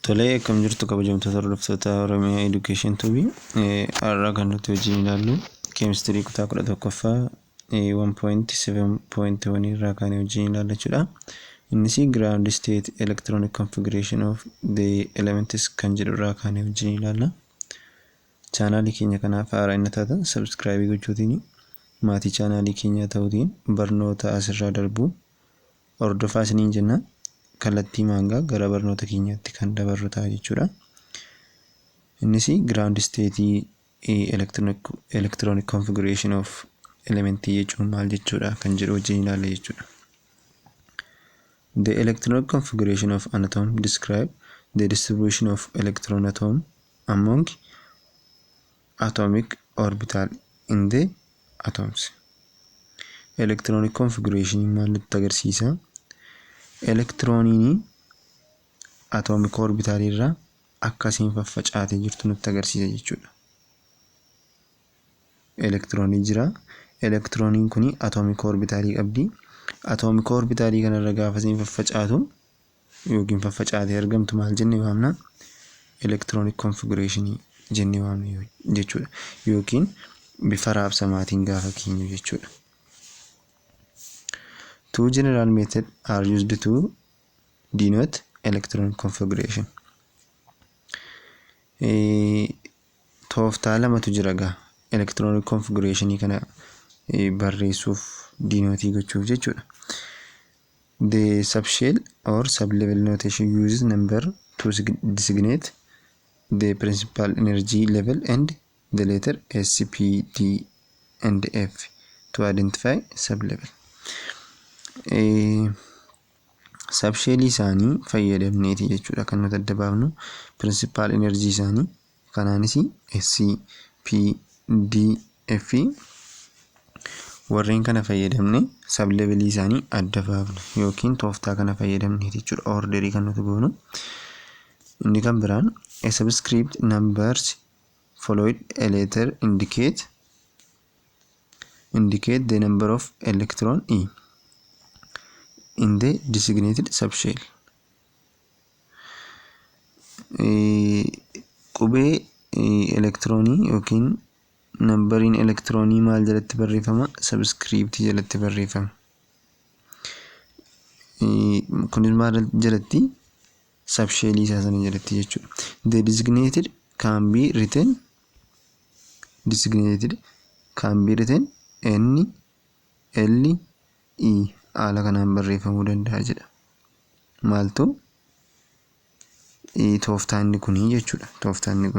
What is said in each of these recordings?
Tolee, akkam jirtu kabajamtoota hordoftoota Oromiyaa Education TV. Har'a kan nuti wajjin ilaallu keemistirii kutaa 11ffaa 1.7.1 irraa kan wajjin ilaallachuudha. Innis ground state electronic configuration of the elements kan jedhu irraa kan wajjin ilaalla. Chaanaalii keenya kanaaf haaraa inni taatan subscribe gochuutiin maatii chaanaalii keenya ta'uutiin barnoota asirraa darbu hordofaa isiniin jenna. Kallattii maangaa gara barnoota keenyaatti kan dabarru ta'a jechuudha. Innis ground state electronic configuration of element jechuun maal jechuudha kan jedhu wajjin ilaalla jechuudha. The electronic configuration of an atom describe the distribution of electron atom among atomic orbital in the atoms. Electronic configuration maal nutti agarsiisa? Elektirooniin atomic orbital irraa akkasiin faffacaatee jirtu nutti agarsiisa jechuudha. Elektiroonii jira. Elektirooniin kun atomic orbital qabdi. Atomic orbital kanarra gaafa isiin faffacaatu yookiin faffacaatee argamtu maal jennee waamna? Electronic configuration jennee waamna jechuudha. Yookiin bifa raabsamaatiin gaafa keenyu jechuudha. Two general methods are used to denote electronic configuration. Tooftaa lamatu jira gaa electronic configuration kana barreessuuf denote gochuuf jechuudha. The subshell or sublevel notation uses number to designate the principal energy level and the letter S, P, D and F to identify sublevel. Subshell isaanii fayyadamneeti jechuudha kan nuti adda baafnu. Principal energy isaanii kanaanis S, P, D, F warreen kana fayyadamne sublevel isaanii adda baafna yookiin tooftaa kana fayyadamneeti jechuudha. Orderii kan nuti goonu. Inni kan biraan a subscript numbers followed a letter indicate the number of electron E in the designated subshell. Qubee elektiroonii yookiin nambariin elektiroonii maal jalatti barreeffama? Subscript jalatti barreeffama. Kunis maal jalatti? Subshell isaa sana jalatti jechuudha. The designated can be written N, L, E haala kanaan barreeffamuu danda'a jedha. Maaltu tooftaan kun jechuudha. Tooftaan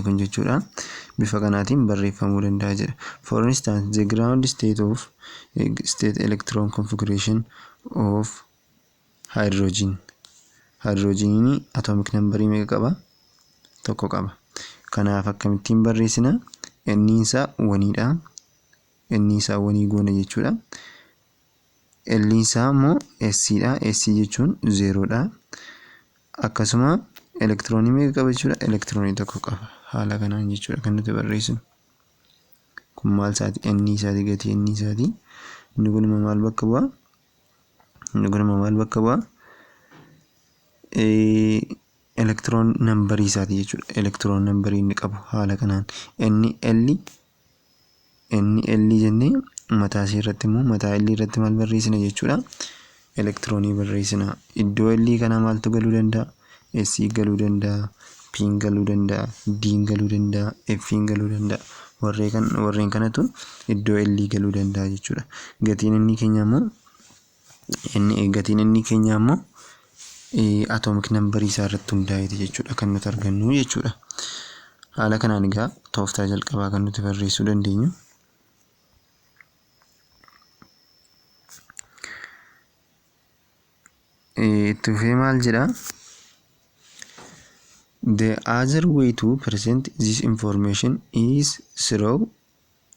kun jechuudha bifa kanaatiin barreeffamuu danda'a jedha. For instance, the ground state electron configuration of hydrogen. Hydrogeniin atomic number meeqa qaba? Tokko qaba. Kanaaf akkamittiin barreessina? N isaa waniidha. N isaa wanii goona jechuudha. L isaa immoo S dha. S jechuun 0 dha. Akkasuma elektiroonii meeqa qaba jechuudha? Elektiroonii tokko qaba. Haala kanaan jechuudha kan nuti barreessinu. Kun maal isaati? N isaati gatii N isaati. Inni kun maal bakka bu'a? Electron number isaati jechuudha. Electron number inni qabu haala kanaan. N L jennee mataa isii irratti immoo mataa L irratti maal barreessina jechuudha? Elektiroonii barreessina. Iddoo L kana maaltu galuu danda'a? S galuu danda'a, P galuu danda'a, D galuu danda'a, F galuu danda'a. Warreen kanatu iddoo L galuu danda'a jechuudha. Gatiin inni keenya immoo atomic number isaa irratti hundaa'eeti jechuudha kan nuti argannu jechuudha. Haala kanaan egaa tooftaa jalqabaa kan nuti barreessuu dandeenyu. Tufee maal jedha? The other way to present this information is through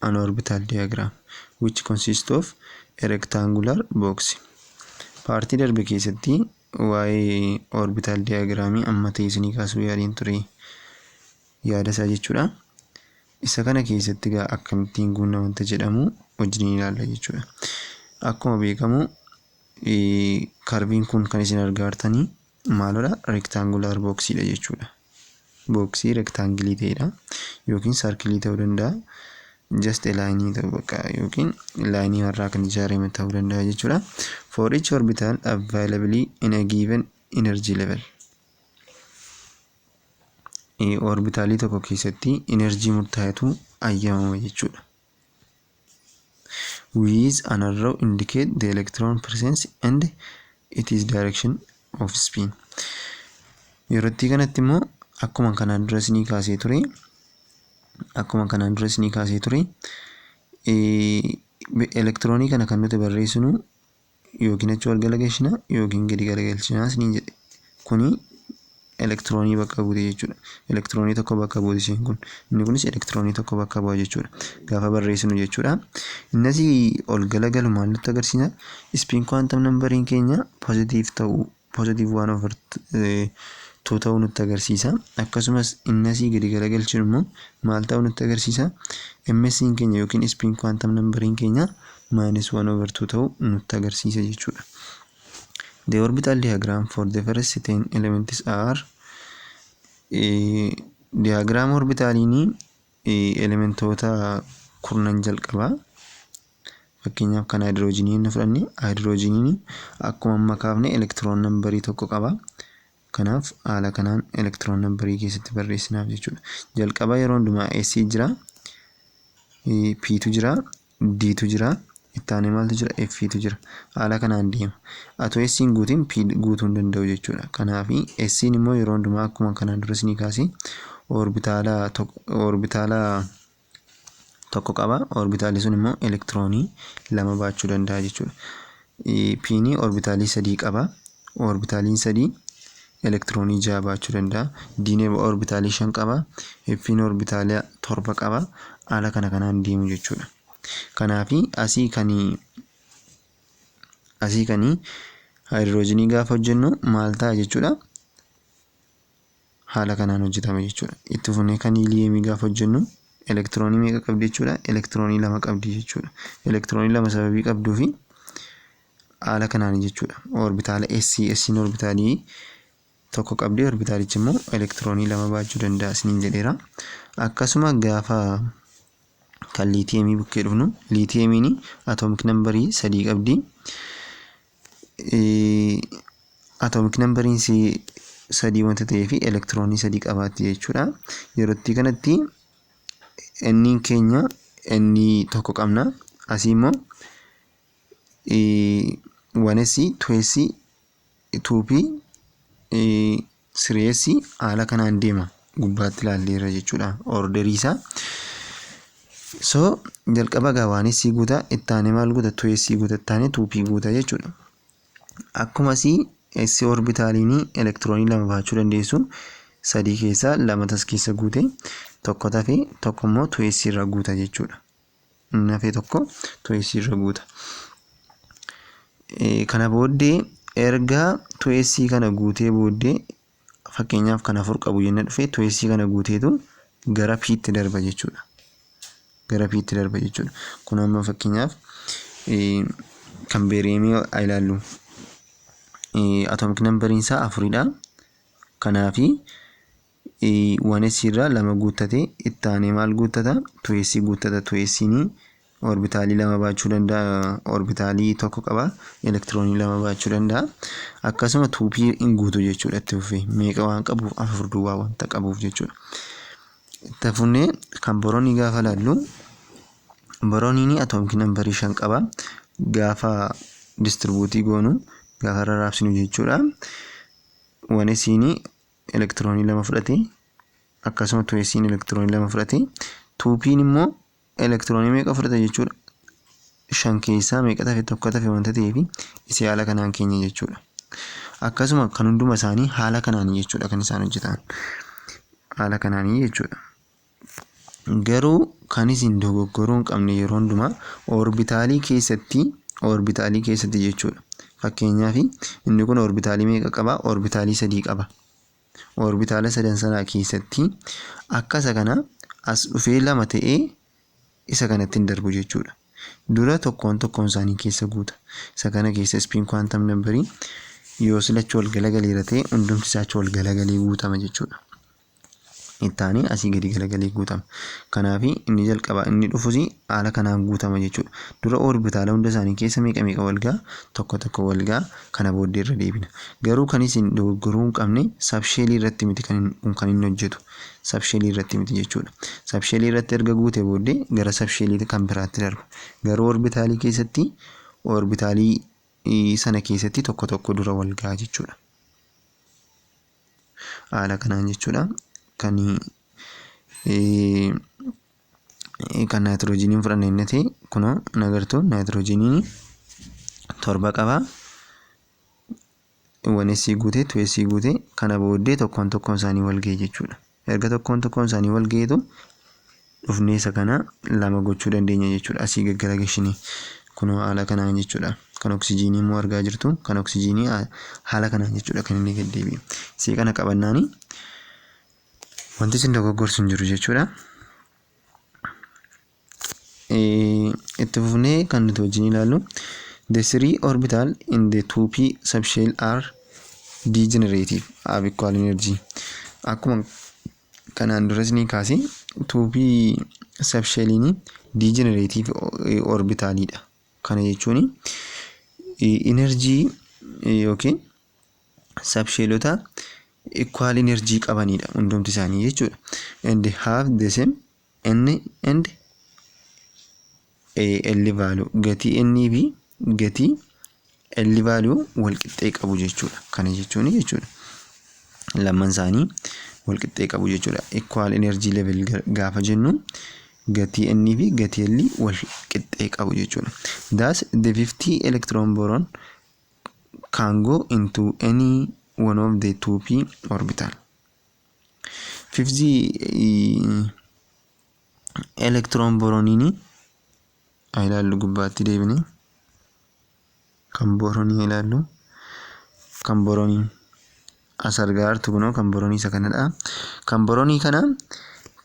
an orbital diagram which consists of a rectangular box. Paartii darbe keessatti waa'ee orbital diagramii amma ta'e isinii kaasuu yaaliin ture yaada isaa jechuudha. Isa kana keessatti egaa akkamittiin guunna wanta jedhamu wajjin ilaalla jechuudha. Akkuma beekamu karbiin kun kan isin argaa jirtanii maalodha rectangular boxidha jechuudha. Boxii rectangilii ta'edha yookiin sarkilii ta'uu danda'a. Just a line ta'uu bakka yookiin line irraa kan ijaarame ta'uu danda'a jechuudha. For each orbital available in a given energy level. Orbitalii tokko keessatti energy murtaa'etu ayyamama jechuudha. With an arrow indicate the electron presence and its direction of spin. Yerootti kanatti immoo akkuma kanaan dura isinii kaasee ture elektiroonii kana kan nuti barreessinu yookiin achi wal galagalchina yookiin gadi galagalchina isiniin jedhe. Kuni elektiroonii bakka buute jechuudha. Elektiroonii tokko bakka buute isheen kun. Inni kunis elektiroonii tokko bakka bu'a jechuudha. Gaafa barreessinu jechuudha. Innis ol galagalu maal nutti agarsiisa? Spin quantum numberiin keenya positive ta'uu positive 1/2 ta'uu nutti agarsiisa. Akkasumas innis gadi galagalchinu immoo maal ta'uu nutti agarsiisa? MS'n keenya yookiin spin quantum numberiin keenya -1/2 ta'uu nutti agarsiisa jechuudha. The orbital diagram for the first 10 elements are diagram orbitaliini elementoota 10 jalqaba. Fakkeenyaaf kan hydrogenii nu fudhanne hydrogeniin akkuma amma kaafne electron numberii tokko qaba. Kanaaf haala kanaan electron numberii keessatti barreessinaaf jechuudha. Jalqaba yeroo hundumaa S jira, P tu jira, D tu jira, ittaanee maaltu jira? F tu jira. Haala kanaan deema. Atoo S'in guutiin P guutuu hin danda'u jechuudha. Kanaaf S'in immoo yeroo hundumaa akkuma kanaan dura isinii kaasee orbitaala tokko qaba. Orbitaalli sun immoo elektiroonii 2 baachuu danda'a jechuudha. P'n orbitaalii 3 qaba. Orbitaaliin 3 elektiroonii 6 baachuu danda'a. D'n orbitaalii 5 qaba. F'n orbitaalii 7 qaba. Haala kanaan deemu jechuudha. Kanaaf asii kanii hydrogenii gaafa hojjennu maal ta'a jechuudha. Haala kanaan hojjetama jechuudha. Itti fufnee kan heliumii gaafa hojjennu elektiroonii meeqa qabdi jechuudha? Elektiroonii 2 qabdi jechuudha. Elektiroonii 2 sababii qabduufi haala kanaan jechuudha. Orbitaala S'in orbitaalii tokko qabdi. Orbitaalichi immoo elektiroonii 2 baachuu danda'a isiniin jedheera. Akkasuma gaafa kan liitiyemii bukkee dhufnu liitiyemiin atomic numberii 3 qabdi. Atomic numberiin 3 wanta ta'eef elektiroonii 3 qabaatti jechuudha. Yerootti kanatti inni keenya inni tokko qabna. Asii immoo 1s 2s 2p 3s haala kanaan deema gubbaatti ilaalleerra jechuudha orderii isaa. So jalqaba gaawaanis guuta ittaanee maal guuta 2s guuta ittaanee 2p guuta jechuudha. Akkuma S orbitaaliin elektiroonii 2 baachuu dandeessu 3 keessaa 2 tas keessa guute tokko tafe tokko immoo 2s irra guuta jechuudha. Nafee tokko 2s irra guuta. Kana booddee erga 2s kana guutee booddee fakkeenyaaf kan 4 qabu jennee dhufee 2s kana guuteetu gara P'tti darba jechuudha. Kun amma fakkeenyaaf kan beeriyeemii ilaallu atomic numberiin isaa 4dha. Kanaaf 1s irraa 2 guuttate ittaanee maal guuttata? 2s guuttata. 2s'n orbitaalii 2 baachuu danda'a. Orbitaalii tokko qaba. Elektiroonii 2 baachuu danda'a. Akkasuma 2p hin guutu jechuudha. Itti fufee meeqa waan qabuuf 4 duwwaa wanta qabuuf jechuudha. Itti fufnee kan boroonii gaafa ilaallu borooniin atomic numberii 5 qaba. Gaafa distribuutii goonu gaafa rarraabsinu jechuudha. 1s'n elektiroonii 2 fudhate akkasuma 2s'n elektiroonii 2 fudhate 2p'n immoo elektiroonii meeqa fudhata jechuudha? 5 keessaa meeqa tafe tokko tafe wanta ta'eef isii haala kanaan keenya jechuudha. Akkasuma kan hunduma isaanii haala kanaan jechuudha kan isaan hojjetan. Haala kanaan jechuudha. Garuu kan isin dogoggoruu hin qabne yeroo hundumaa orbitaalii keessatti jechuudha. Fakkeenyaaf inni kun orbitaalii meeqa qaba? Orbitaalii 3 qaba. Orbitaala 3 sanaa keessatti akkasa kana as dhufee 2 ta'ee isa kanatti hin darbu jechuudha. Dura tokkoon isaanii keessa guuta. Isa kana keessa spin quantum numberii yoo silachuu wal galagalee ta'e hundumti isaa wal galagalee guutama jechuudha. Ittaanii asii gadi galagalee guutama. Kanaaf inni jalqaba inni dhufus haala kanaan guutama jechuudha. Dura orbitaala hunda isaanii keessa meeqa wal ga'a? Tokko wal ga'a. Kana booddee irra deebina. Garuu kan isin dogoggoruu hin qabne sabsheelii irratti miti kan inni hojjetu. Sabsheelii irratti miti jechuudha. Sabsheelii irratti erga guute booddee gara sabsheelii kan biraatti darba. Garuu orbitaalii keessatti orbitaalii sana keessatti tokko dura wal ga'a jechuudha. Haala kanaan jechuudha. Kan naayitiroojiiniin fudhanne inni ta'e kunoo nagartuu naayitiroojiiniin 7 qaba. 1s guute 2s guute kana booddee tokkoon isaanii wal ga'e jechuudha. Erga tokkoon isaanii wal ga'eetu dhufnee isa kana 2 gochuu dandeenya jechuudha. Asii gaggaragashinii kunoo haala kanaan jechuudha. Kan oksijiinii immoo argaa jirtu kan oksijiinii haala kanaan jechuudha kan inni gad deebi'u. Isii kana qabannaani wanti isin dogoggorsu hin jiru jechuudha. Itti fufnee kan nuti wajjin ilaallu the 3 orbital in the 2p subshell are degenerative have equal energy. Akkuma kanaan duras ni kaase 2p subshelliin degenerative orbitalidha. Kana jechuun energy yookiin subshellota equal energy qabanidha hundumti isaanii jechuudha. And they have the same n and l value. Gatii n fi gatii l value wal qixxee qabu jechuudha. Kana jechuun lamman isaanii wal qixxee qabu jechuudha. Equal energy level gaafa jennu gatii n fi gatii l wal qixxee qabu jechuudha. Thus the 50 electron boron can go into any one of the 2p orbital. 50 electron boronini ilaallu gubbaatti deebine kan boronii ilaallu kan boronii as argaa jirtu kunoo kan boronii isa kanadha. Kan boronii kana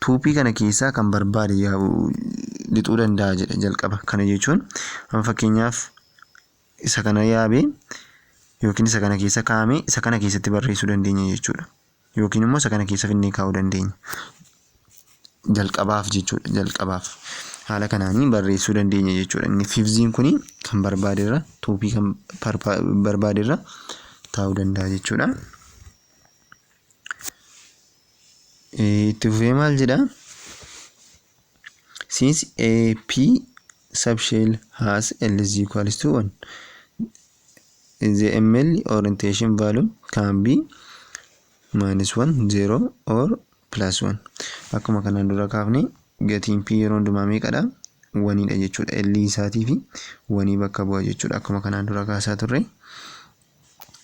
2p kana keessaa kan barbaade lixuu danda'a jedha jalqaba. Kana jechuun amma fakkeenyaaf isa kana yaabee yookiin isa kana keessa kaa'ame isa kana keessatti barreessuu dandeenya jechuudha. Yookiin immoo isa kana keessa finnee kaa'uu dandeenya. Jalqabaaf jechuudha. Jalqabaaf haala kanaanii barreessuu dandeenya jechuudha. Inni 50 kuni kan barbaaderra 2p kan barbaaderra taa'uu danda'a jechuudha. Itti fufee maal jedha? Since a p subshell has L is equals to 1, the ml orientation value can be -1, 0 or +1. Akkuma kanaan dura kaafne gatiin p yeroo hundumaa meeqadha? 1dha jechuudha. L isaatii fi 1 bakka bu'a jechuudha. Akkuma kanaan dura kaasaa turre.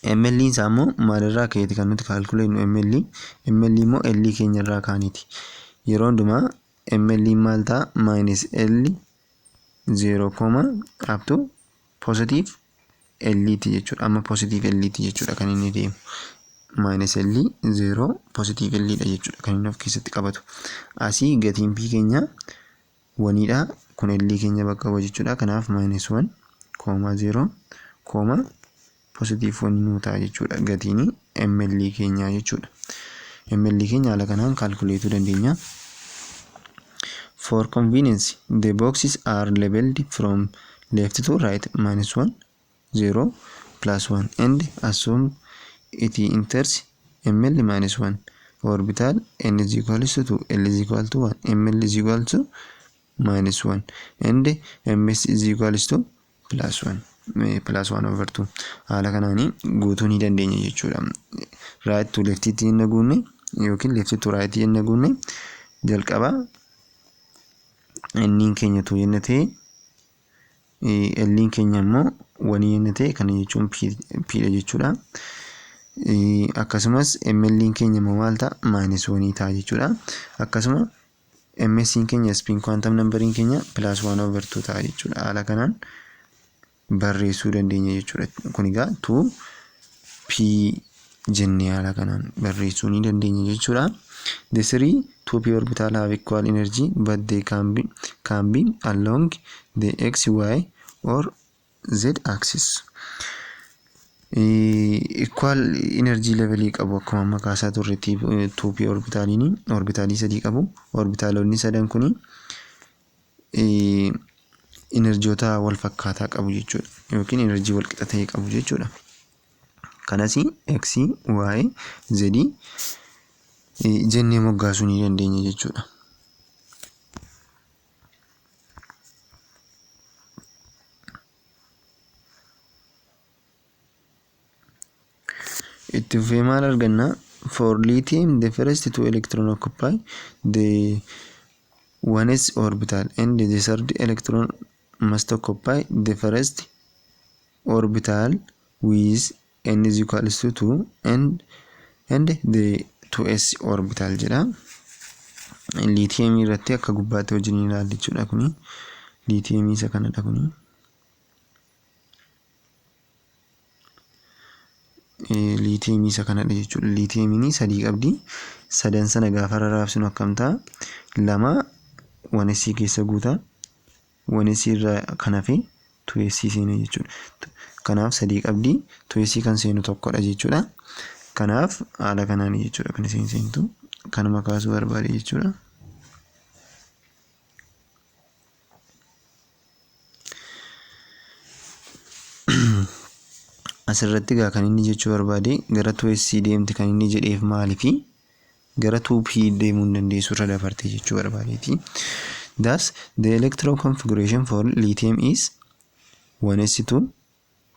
ml isaa immoo maalirraa ka'eeti kan nuti kaalkuleenu? ml immoo l keenya irraa kaaniiti. Yeroo hundumaa ml maal ta'a? -l 0, up to positive l jechuudha. Amma positive l jechuudha kan inni deemu. -l 0 positive l dha jechuudha kan inni of keessatti qabatu. Asii gatiin p keenya 1dha. Kun l keenya bakka bu'a jechuudha. Kanaaf -1, 0, positive 1 nuu ta'a jechuudha. Gatiin ml keenya jechuudha. ml keenya haala kanaan kaalkuleetuu dandeenya. For convenience, the boxes are labeled from left to right: -1, 0, +1, and assume it enters ml -1 orbital n is equals to 2, l is equal to 1, ml is equal to -1, and ms is equals to +1 +1/2. Haala kanaanii guutuu ni dandeenya jechuudha. Right to left itti hin naguunne yookiin left to right hin naguunne jalqaba n keenya 2 yenna ta'e l keenya immoo 1 yenna ta'e kana jechuun p dha jechuudha. Akkasumas ml keenya immoo maal ta'a? -1 ta'a jechuudha. Akkasuma ms keenya spin quantum number keenya +1/2 ta'a jechuudha. Haala kanaan barreessuu dandeenya jechuudha. Kun egaa 2p jennee haala kanaan barreessuu ni dandeenya jechuudha. The 3 2p orbital have equal energy but they can be along the x, y or z axis. equal energy level qabu akkuma maqaa isaa turreetti 2p orbitaalii sadii qabu. Orbitaalonni sadan kuni enerjiyoota wal fakkaataa qabu jechuudha yookiin enerjii wal qixa ta'e qabu jechuudha. Kanas x, y, z jennee moggaasuu ni dandeenya jechuudha. Itti fufee maal arganna? For lithium, the first two electrons occupy the 1s orbital and the third electron must occupy the first orbital with n is equals to 2 and the 2s orbital jedha. Lithium irratti akka gubbaatti wajjin ilaallu jechuudha kuni. Lithium isa kanadha kuni. Lithium isa kanadha jechuudha. Lithium ni sadii qabdi. Sadan sana gaafa rarraabsinu akkam ta'a? Lama 1s keessa guuta. 1s irraa kan hafe 2s seena jechuudha. Kanaaf sadii qabdi. 2s kan seenu tokkodha jechuudha. Kanaaf haala kanaan jechuudha kan isheen seentu. Kanuma kaasuu barbaade jechuudha. Asirratti gaa kan inni jechuu barbaade gara 2s deemti kan inni jedheef maaliifi gara 2p deemuu hin dandeessu irra dabarte jechuu barbaadeeti. Thus the electron configuration for lithium is 1s2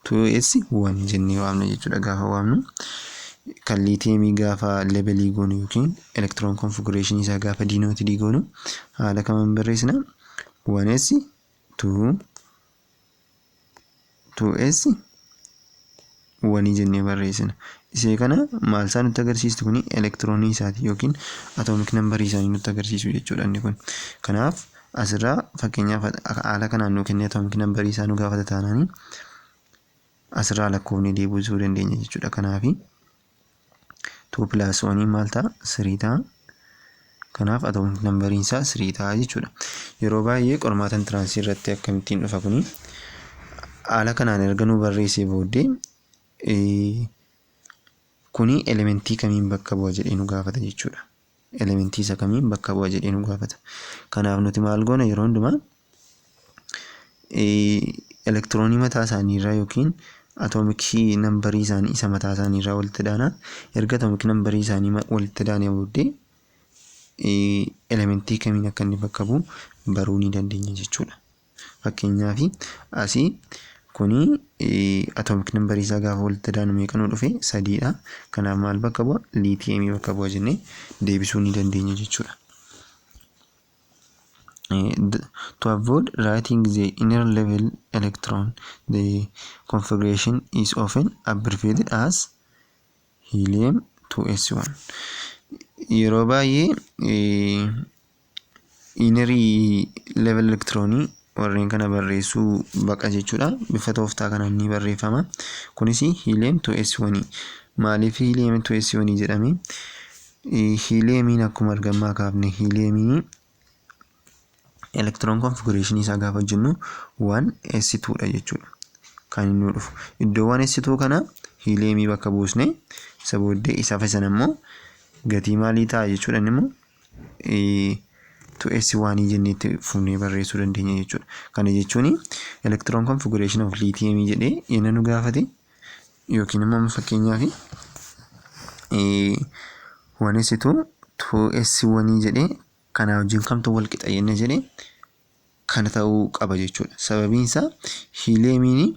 2s1 jennee waamna jechuudha gaafa waamnu. Kan lithium gaafa levelii goonu yookiin electron configuration isaa gaafa denote goonu haala kamaan barreessina 1s2 2s 1 jennee barreessina. Isee kana maal isaa nutti agarsiistu kuni elektiroonii isaati yookiin atomic number isaanii nutti agarsiisu jechuudha inni kun. Kanaaf asirraa fakkeenyaaf haala kanaan nuu kennee atomic number isaa nu gaafata taanaani asirraa lakkoofnee deebisuu dandeenya jechuudha. Kanaaf 2 plus 1 maal ta'a? 3 ta'a. Kanaaf atomic number isaa 3 ta'a jechuudha. Yeroo baay'ee qormaata intiransii irratti akkamittiin dhufa kuni haala kanaan erga nu barreessee booddee kuni elementii kamiin bakka bu'a jedhee nu gaafata jechuudha. Elementii isa kamiin bakka bu'a jedhee nu gaafata. Kanaaf nuti maal goona yeroo hundumaa elektiroonii mataa isaanii irraa yookiin atomic number isaanii isa mataa isaanii irraa walitti daana. Erga atomic number isaanii walitti daanee booddee elementii kamiin akka inni bakka bu'u baruu ni dandeenya jechuudha. Fakkeenyaaf asii kuni atomic number isaa gaafa walitti daanu meeqa nu dhufe? 3dha. Kanaaf maal bakka bu'a? Lithium bakka bu'a jennee deebisuu ni dandeenya jechuudha. To avoid writing the inner level electron, the configuration is often abbreviated as helium 2s1. Yeroo baay'ee inner level electronii warreen kana barreessuu baqa jechuudha. Bifa tooftaa kanaan ni barreeffama. Kunis helium 2s1. Maaliif helium 2s1 jedhame? Heliumiin akkuma argamaa kaafne heliumiin electron configuration isaa gaafa jennu 1s2 dha jechuudha. Kan inni dhufu iddoo 1s2 kana heliumii bakka buusne isa booddee isa fasan immoo gatii maalii ta'a jechuudha immoo 2s1 jenneetti fuunee barreessuu dandeenya jechuudha. Kana jechuun electron configuration of lithium jedhee yenna nu gaafate yookiin immoo fakkeenyaaf 1s2 2s1 jedhee kana wajjin kamtu wal qixa yenna jedhee kana ta'uu qaba jechuudha. Sababiin isaa heliumiin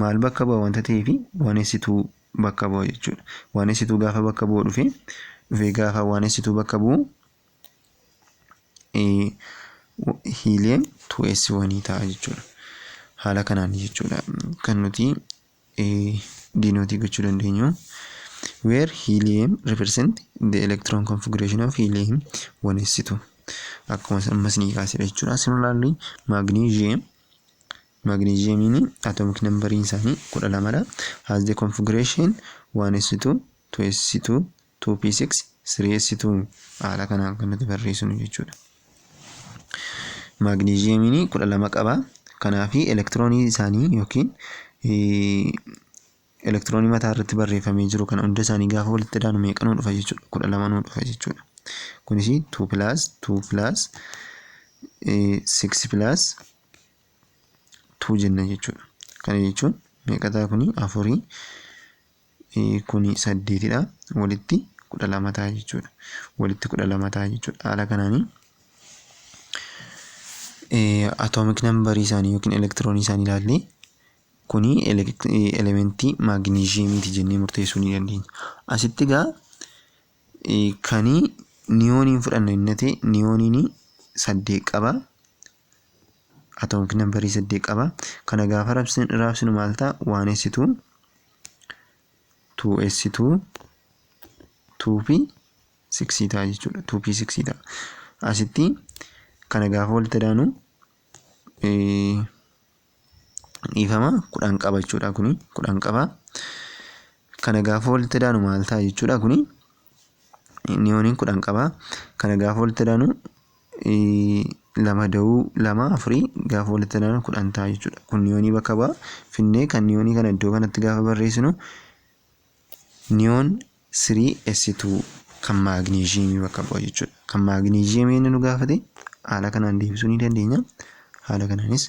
maal bakka bu'a wanta ta'eef 1s2 bakka bu'a jechuudha. 1s2 gaafa bakka bu'u dhufee gaafa 1s2 bakka bu'u helium 2s1 ta'a jechuudha. Haala kanaan jechuudha kan nuti denote gochuu dandeenyu. Where helium represent the electron configuration of helium 1s2. Akkuma ammas ni kaasee jechuudha. Similarly magnesium atomic number isaanii 12 dha. Has the configuration 1s2 2s2 2p6 3s2. haala kanaan kan nuti barreessinu jechuudha. Magnesium 12 qaba. Kanaaf elektiroonii isaanii yookiin elektiroonii mataa irratti barreeffamee jiru kana hunda isaanii gaafa walitti daanu meeqa nuu dhufa jechuudha? 12 nuu dhufa jechuudha. Kunis 2 plus 6 plus 2 jenna jechuudha. Kana jechuun meeqa ta'a kuni? 4 kuni 8dha. Walitti 12 ta'a jechuudha. Walitti 12 ta'a jechuudha. Haala kanaanii atomic number isaanii yookiin elektiroonii isaanii ilaallee kuni elementii maagneeziyamiiti jennee murteessuu ni dandeenya. Asitti egaa kani niyooniin fudhanna innate niyooniin 8 qaba. Atomic number 8 qaba. Kana gaafa raabsinu maal ta'a? 1s2 2s2 2p 6 ta'a jechuudha. 2p 6 ta'a. Asitti kana gaafa walitti daanu dhiifama 10 qaba jechuudha. Kuni 10 qaba. Kana gaafa walitti daanu maal ta'a jechuudha? Kuni niyooniin 10 qaba. Kana gaafa walitti daanu 2 da'uu 2 4 gaafa walitti daanu 10 ta'a jechuudha. Kun niyoonii bakka bu'a. Finnee kan niyoonii kana iddoo kanatti gaafa barreessinu niyoon 3s2 kan maagneeziyamii bakka bu'a jechuudha. Kan maagneeziyamii inni nu gaafate haala kanaan deebisuu ni dandeenya. Haala kanaanis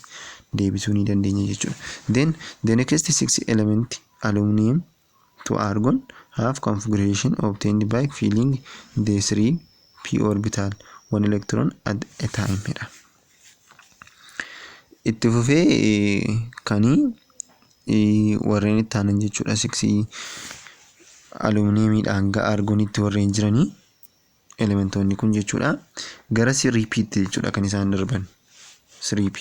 deebisuu ni dandeenya jechuudha. Then the next 6 element aluminum to argon have configuration obtained by filling the 3p orbital one electron at a time. Itti fufee kanii warreen itti aanan jechuudha. 6 aluminiyamiidhaan gara argonitti warreen jiranii elementoonni kun jechuudha. Gara 3p jechuudha kan isaan darban. 3p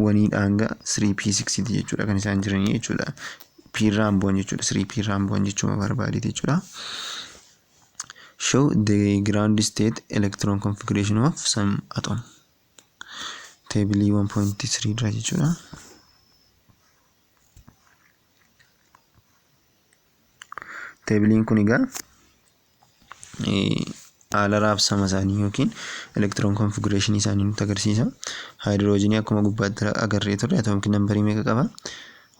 waniidhaan gara 3p 6 jechuudha kan isaan jiranii jechuudha. p irraan bu'an jechuudha. 3p irraan bu'an jechuudha barbaadite jechuudha. Show the ground state electron configuration of some atom. Table 1.3 irraa jechuudha. Teebiliin kun egaa haala raabsama isaanii yookiin electron configuration isaanii nutti agarsiisa. Hydrogenii akkuma gubbaatti agarree turre atomic number meeqa qaba?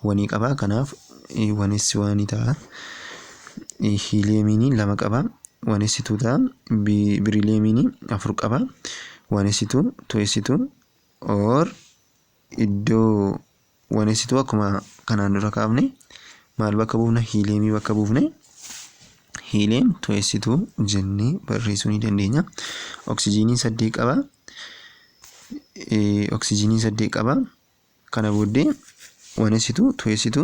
1 qaba. Kanaaf 1s1 ta'a. Heliumiin 2 qaba. 1s2 ta'a. Berylliumiin 4 qaba. 1s2 2s2 or iddoo 1s2 akkuma kanaan dura kaafne maal bakka buufna? Heliumii bakka buufne helium 2s2 jennee barreessuu ni dandeenya. Oksijiiniin 8 qaba. Oksijiiniin 8 qaba. Kana booddee 1s2 2s2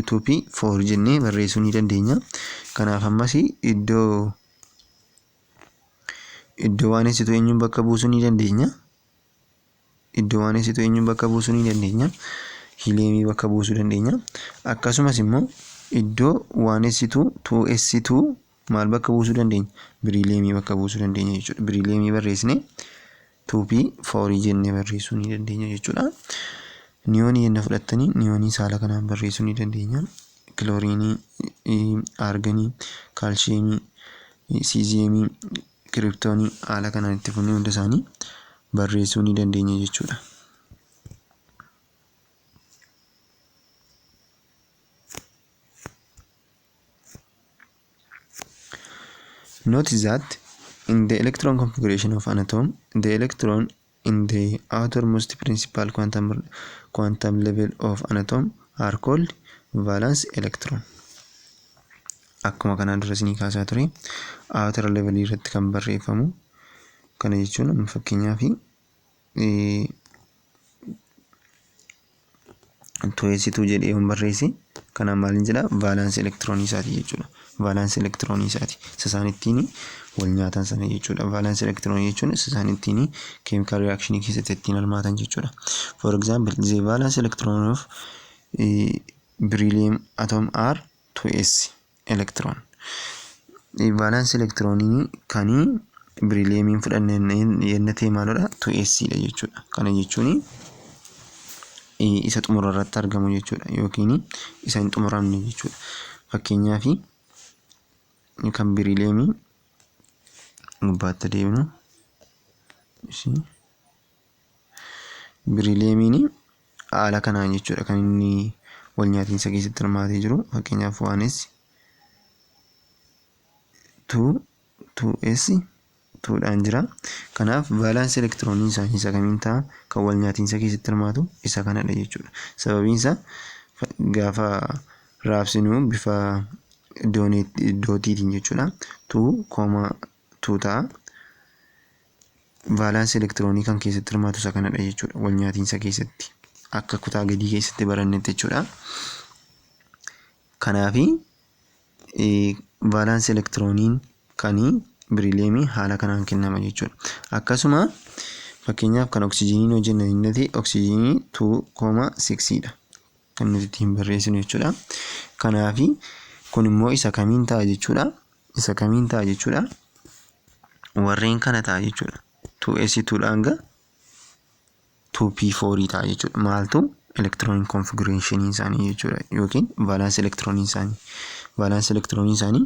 2p 4 jennee barreessuu ni dandeenya. Kanaaf ammas iddoo 1s2 eenyuun bakka buusuu ni dandeenya? Iddoo 1s2 eenyuun bakka buusuu ni dandeenya? Heliumii bakka buusuu dandeenya. Akkasumas immoo iddoo 1s2 2s2 maal bakka buusuu dandeenya? Berylliumii bakka buusuu dandeenya jechuudha. Berylliumii barreessine 2p 4 jennee barreessuu ni dandeenya jechuudha. Niyoonii yenna fudhattanii niyoonii saala kanaan barreessuu ni dandeenya. Kilooriinii, arganii, kaalshiyeemii, siiziyeemii, kiriptoonii haala kanaan itti fufnee hunda isaanii barreessuu ni dandeenya jechuudha. Notice that in the electron configuration of an atom, the electron in the outermost principal quantum level of an atom are called valence electron. Akkuma kanaan dura isinii kaasaa ture outer level irratti kan barreeffamu kana jechuun fakkeenyaaf 2s2 jedhee yoon barreesse kana maaliin jedha? Valence electronii isaati jechuudha. Valence electronii isaati. Isaan ittiin wal nyaatan sana jechuudha. Valence electronii jechuun isaan ittiin chemical reaction keessatti ittiin hirmaatan jechuudha. For example, the valence electron of beryllium atom are 2s electron. Valence electronii kan berylliumiin fudhannee yennatee maalodha? 2s dha jechuudha. Kana jechuun isa xumura irratti argamu jechuudha yookiin isa hin xumuramne jechuudha. Fakkeenyaaf kan berylliumii gubbaatti deemnu berylliumiin haala kanaan jechuudha kan inni wal nyaatiinsa keessatti hirmaatee jiru. Fakkeenyaaf 1s 2s 2dhaan jira. Kanaaf valence elektirooniin isaanii isa kamiin ta'a? Kan wal nyaatiinsa keessatti hirmaatu isa kanadha jechuudha. Sababiin isaa gaafa raabsinu bifa dootiitiin jechuudha. 2,2 ta'a. Valence elektiroonii kan keessatti hirmaatu isa kanadha jechuudha. Wal nyaatiinsa keessatti akka kutaa gadii keessatti barannetti jechuudha. Kanaafi valence elektirooniin kanii biriiliyeemii haala kanaan kennama jechuudha. Akkasuma fakkeenyaaf kan oksijiiniin hojjennu innati oksijiinii 2,6 dha. Kan nuti ittiin barreessinu jechuudha. Kanaafi kun immoo isa kamiin ta'a jechuudha. Isa kamiin ta'a jechuudha. Warreen kana ta'a jechuudha. 2s2dhaan ga 2p4 ta'a jechuudha. Maaltu elektirooniin konfigureeshiniin isaanii jechuudha. Yookiin valence elektirooniin isaanii. Valence elektirooniin isaanii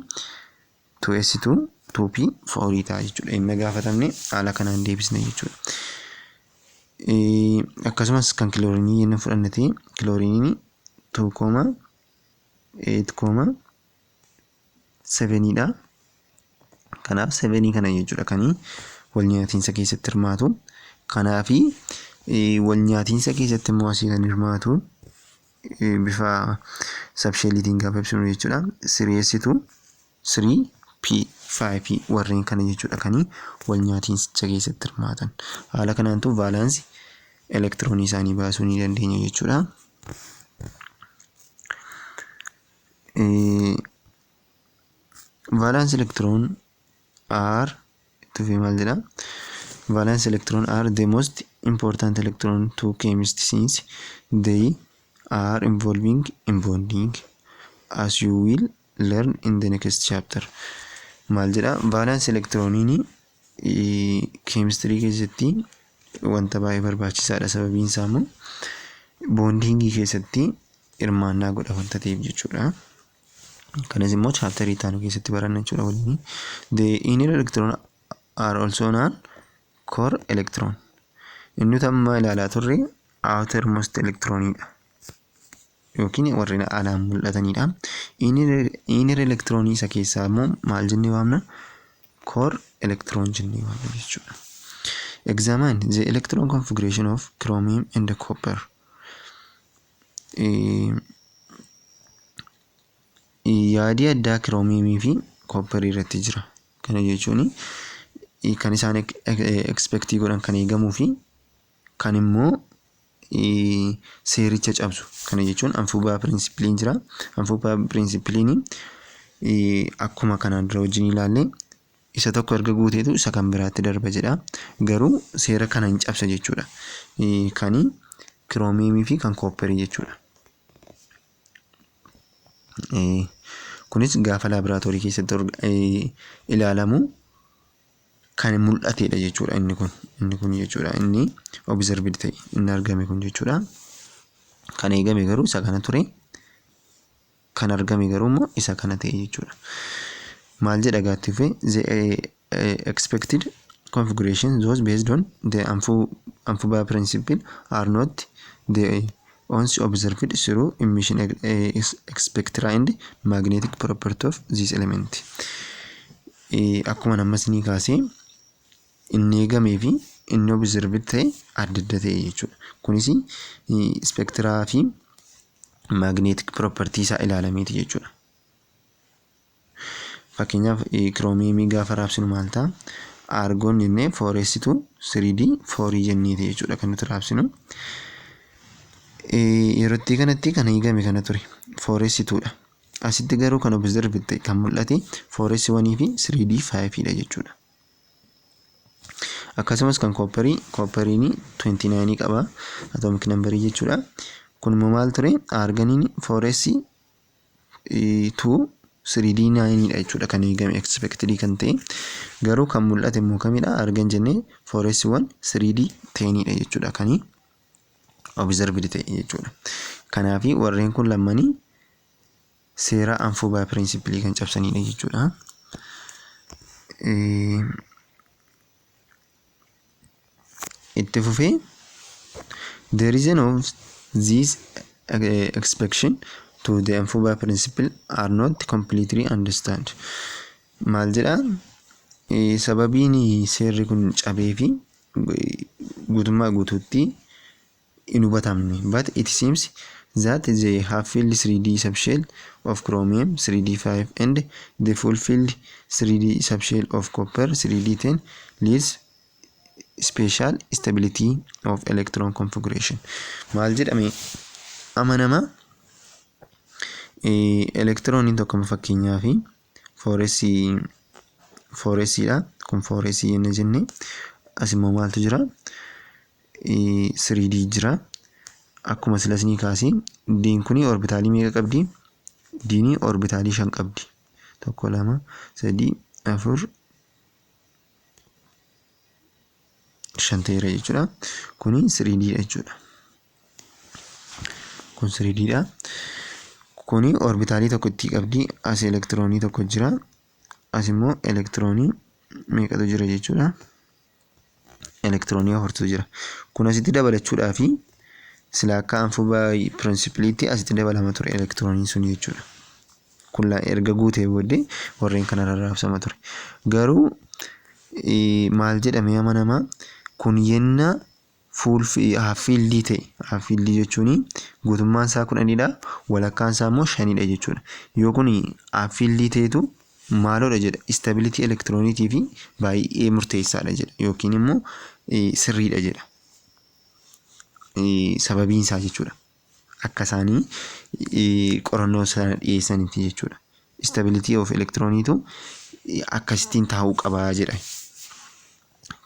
2s2 2p4 ta'a jechuudha. Inni gaafatamne haala kanaan deebisne jechuudha. Akkasumas kan kiloorinii yenna fudhannate kilooriiniin 2,8,7 dha. Kanaaf 7 kana jechuudha kanii wal nyaatiinsa keessatti hirmaatu. Kanaafi wal nyaatiinsa keessatti immoo asii kan hirmaatu bifa sabsheeliitiin gaafa ibsinu jechuudha. 3s2 3p5 warreen kana jechuudha kanii wal nyaatiinsa keessatti hirmaatan. Haala kanaantu vaalaansi elektiroonii isaanii baasuu ni dandeenya jechuudha. Valence electron are valence electron are the most important electron to chemists since they are involving in bonding, as you will learn in the next chapter. Maal jedha valence electroniin chemistry keessatti wanta baay'ee barbaachisaadha. Sababiin isaa immoo bondingii keessatti hirmaannaa godha wanta ta'eef jechuudha. Kanas immoo chapterii taanu keessatti baranna jechuudha waliin. The inner electron are also known core electron. Inni tamma ilaalaa turre outermost electronidha. Yookiin warreen alaan mul'atanidha. Inner electronii isa keessaa immoo maal jennee waamna? Core electron jennee waamna jechuudha. Examine the electron configuration of chromium and copper. Yaadi addaa kiroomiimii fi koopparii irratti jira. Kana jechuun kan isaan expectii godhan kan eegamuu fi kan immoo seericha cabsu. Kana jechuun anfuubaa pirinsipiliin jira. Anfuubaa pirinsipiliin akkuma kanaan dura wajjin ilaalle isa tokko erga guuteetu isa kan biraatti darba jedha. Garuu seera kana hin cabsa jechuudha. Kani kiroomiimii fi kan koopparii jechuudha. Kunis gaafa laaboraatoorii keessatti ilaalamu kan mul'atedha jechuudha inni kun jechuudha. Inni observed ta'e inni argame kun jechuudha. Kan eegame garuu isa kana ture. Kan argame garuu immoo isa kana ta'e jechuudha. Maal jedha gaattiife the expected configuration those based on the Anfuba principle are not the ones observed through emission spectra and magnetic property of this element. Akkuma nammas ni kaasee inni eegamee fi inni observed ta'e adda adda ta'e jechuudha. Kunis spectraa fi magnetic property isaa ilaalameeti jechuudha. Fakkeenyaaf kiroomiimii gaafa raabsinu maal ta'a? Argoon jennee 4s2 3d 4 jenneeti jechuudha kan nuti raabsinu. Yerootti kanatti kan eegame kana ture 4s2dha. Asitti garuu kan observed ta'e kan mul'ate 4s1 fi 3d 5dha jechuudha. Akkasumas kan kooppariin 29 qaba atomic number jechuudha. Kun immoo maal ture? Arganiin 4s2 3d 9dha jechuudha kan eegame expected kan ta'e. Garuu kan mul'ate immoo kamidha? Argan jennee 4s1 3d 10dha jechuudha kan observed ta'e jechuudha. Kanaafi warreen kun lammanii seera anfuubaa pirinsipilii kan cabsanidha jechuudha. Itti fufee the reason of These exception to the Amphibia principle are not completely understood. Maal jedha sababiin seerri kun cabee fi guutummaa guutuutti hin hubatamne, but it seems that they have filled 3D subshell of chromium 3D5 and the fulfilled 3D subshell of copper 3D10 leads special stability of electron configuration. Maal jedhame amanama elektirooniin tokko fakkeenyaa fi fooresiidha. Kun fooresii jenne jenne asimmoo maaltu jira 3D jira. Akkuma silasnii kaasii diin kuni orbitaalii meeqa qabdi? Diini orbitaalii 5 qabdi. 1 2 3 4 5 ta'eera jechuudha. Kuni 3D dha jechuudha. Kun 3D dha. Kuni orbitaalii tokko itti qabdi. As elektiroonii tokko jira. As immoo elektiroonii meeqatu jira jechuudha. Elektiroonii 4tu jira. Kun asitti dabalachuudhaa fi sila akka Amphibia principleetti asitti dabalama ture elektirooniin sun jechuudha. Kun erga guutee booddee warreen kana rarraabsama ture. Garuu maal jedhamee amanama kun yenna half-filled ta'e. Half-filled jechuun guutummaan isaa 10dha, walakkaan isaa immoo 5dha jechuudha. Yoo kun half-filled ta'etu maaloodha jedha stability elektirooniitii fi baay'ee murteessaadha jedha yookiin immoo sirriidha jedha. Sababiin isaa jechuudha. Akka isaanii qorannoo sana dhiyeessanitti jechuudha. Stability of electroniitu akkasittiin taa'uu qabaa jedha.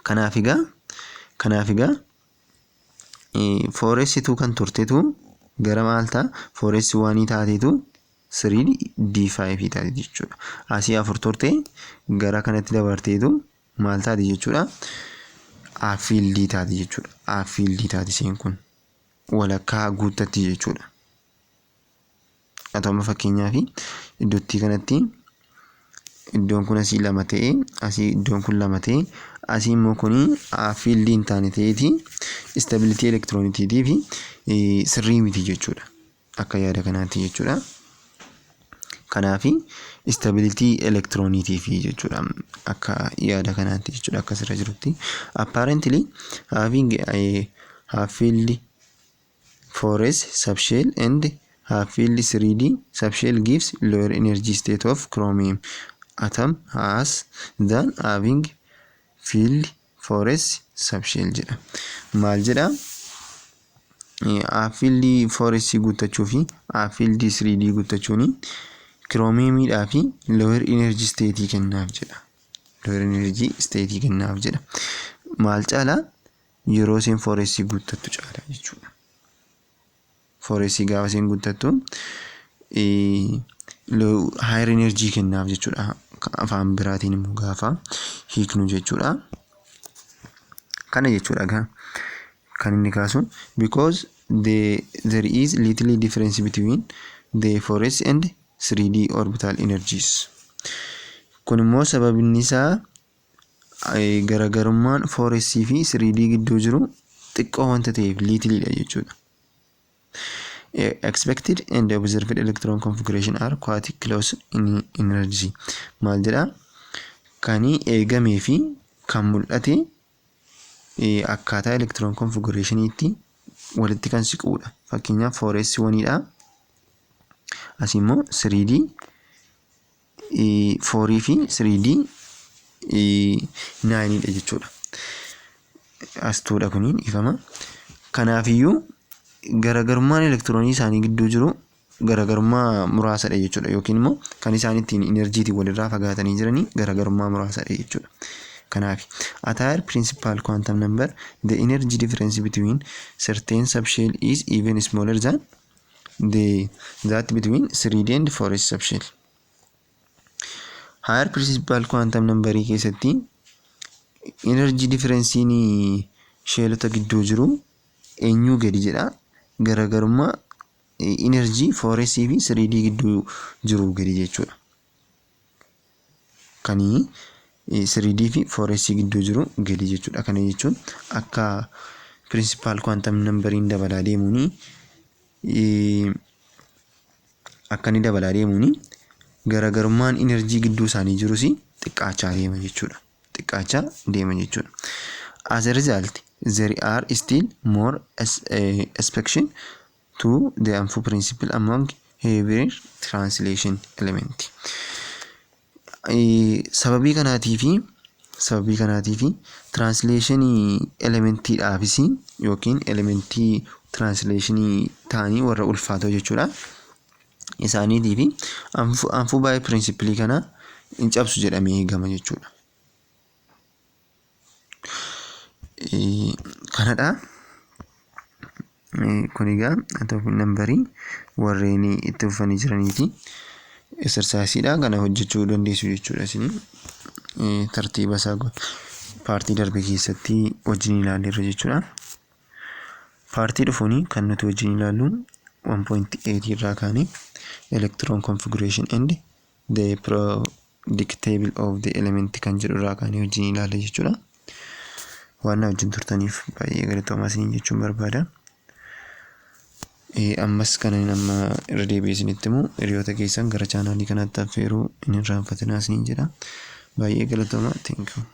Kanaaf egaa fooresituu kan turtetu gara maal ta'a? Fooresi 1 taatetu 3D5 taate jechuudha. Asii 4 turte gara kanatti dabarteetu maal taate jechuudha? Half-filled taate jechuudha. Half-filled taate isheen kun walakkaa guuttatti jechuudha. Atoma fakkeenyaaf iddootti kanatti iddoon kun asii 2 ta'e, asii iddoon kun 2 ta'e, asii immoo kun half-filled hin taane ta'eeti stability elektirooniitii fi sirrii miti jechuudha. Akka yaada kanaatti jechuudha. Kanaaf stability elektirooniitii fi jechuudha. Akka yaada kanaatti jechuudha. Akka sirra jirutti apparently having a half-filled forest subshell and half-filled 3D subshell gives lower energy state of chromium atom as than having filled forest subshell jedha. Maal jedha? Half-filled forest guuttachuu fi half-filled 3D guuttachuuni chromiumidhaa fi lower energy state kennaaf jedha. Lower energy state kennaaf jedha. Maal caala? Yeroo isheen forest guuttattu caala jechuudha. Forest gaafa isheen guuttattu higher energy kennaaf jechuudha. Afaan biraatiin immoo gaafa hiiknu jechuudha. Kana jechuudha kan inni kaasu because there is little difference between the forest and 3D orbital energies. Kun immoo sababni isaa garagarummaan forest fi 3D gidduu jiru xiqqoo wanta ta'eef little dha jechuudha. Expected and observed electron configuration are quite close in energy. Maal jedha? Kan eegamee fi kan mul'ate akkaataa electron configurationiitti walitti kan siquudha. Fakkeenyaaf forest 1dha. As immoo 3D 4 fi 3D 9dha jechuudha. Astuudha kuniin ifama. Kanaafiyyuu garagarummaan elektiroonii isaanii gidduu jiru garagarummaa muraasadha jechuudha. Yookiin immoo kan isaan ittiin enerjiitiin walirraa fagaatanii jiranii garagarummaa muraasadha jechuudha. Kanaaf at higher principal quantum number the energy difference between certain subshell is even smaller than that between 3D and forest subshell. Higher principal quantum number keessatti energy difference sheelota gidduu jiru eenyuu gadi jedha? Garagarummaa energy forest fi 3D gidduu jiru gadi jechuudha. Kanii 3D fi forest gidduu jiru gadi jechuudha. Kana jechuun akka principal quantum numberiin dabalaa deemuuni akka inni dabalaa deemuuni garaagarummaan enerjii gidduu isaanii jirus xiqqaachaa deema jechuudha. Xiqqaachaa deema jechuudha. As a result, there are still more exceptions to the Anfu principle among hybrid translation elements. Sababii kanaatiif translation elementii dhaafis yookiin elementii translation ta'anii warra ulfaatoo jechuudha. Isaaniitiif Anfu by principle kana hin cabsu jedhamee eegama jechuudha. Kanadha. Kun egaa topic nambarii warreen itti fufanii jiraniiti. Exercise kana hojjechuu dandeessu jechuudha isin tartiiba isaa paartii darbe keessatti wajjin ilaalleerra jechuudha. Paartii dhufuuni kan nuti wajjin ilaallu 1.8 irraa kaanii electron configuration and the predictable of the element kan jedhu irraa kaanii wajjin ilaalle jechuudha. Waan wajjin turtaniif baay'ee galatoomaa isiniin jechuun barbaada. Ammas kana nama irra deebi'ee isinitti himu hiriyoota keessan gara chaanaalii kanaatti affeeruu hin irraanfatinaa isiniin jedha. Baay'ee galatoomaa. Thank you.